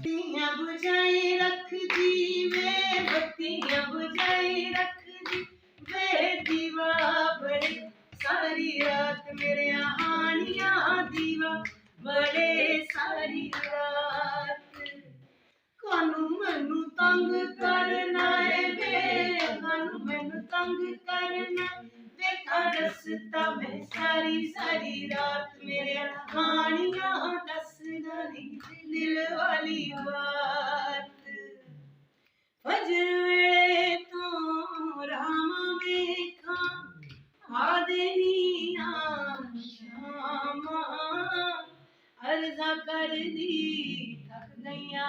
बत्तियां बुझाई रख दी वे, बत्तियां बुझाई रख दी वे, दीवा बड़े सारी रात मेरे हानिया, दीवा बड़े सारी रात। कानू मैनू तंग करना है वे, कानू मैनू तंग करना, देखा रसता मैं सारी सारी रात मेरे कहानियां दसदा नी दिल वाली बात। फजर वेले तो रामा वेखा आदे नी शामा, अर्जा कर दी थक गईया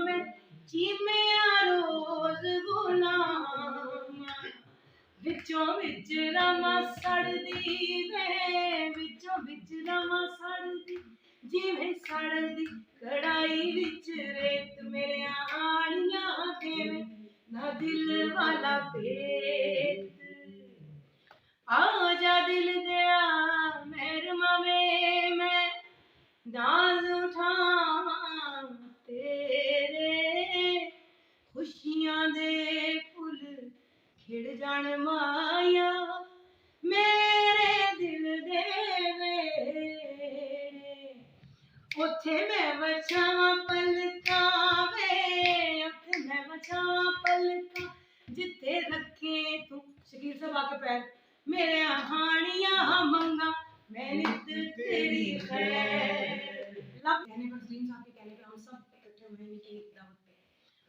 मैं चीमिया रोज गुलामा। विचों विच रमा सड़दी वे, विचों विच रमा सड़दी जिवें सड़दी कढ़ाई विच रेत मेरे आनिया देवे ना दिल वाला पेत। आजा दिल दिया मेहरमा में मैं नाज उठावां तेरे, खुशियां दे फुल खिड़ जान माया मेरे दिल दे वेड़े। उथे मैं वछावां पलकां वे, उथे मैं वछावां पलकां जिथे रखे तू। शकील साहब आके पैर मेरे हानिया मंगा मैं नित तेरी खैर। कहने पर सलीम साहब के कहने पर हम सब इकट्ठे हुए हैं इनकी दावत पे,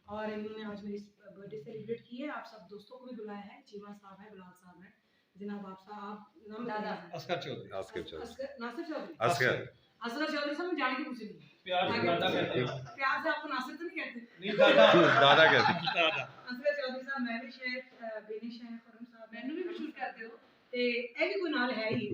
और इन्होंने आज मेरी बर्थडे सेलिब्रेट की है। आप सब दोस्तों को भी बुलाया है, चीमा साहब है, बिलाल साहब है, जनाब आप साहब नाम दादा असगर चौधरी, नासिर चौधरी, असगर असगर चौधरी साहब मैं जान के पूछ रही हूँ। प्यार से आपको नासिर तो नहीं कहते? नहीं दादा कहते। असगर चौधरी साहब मैं भी शेख बेनी शेख खुरम साहब मैनू भी मशहूर करते हो ते ए भी कोई नाल है ही।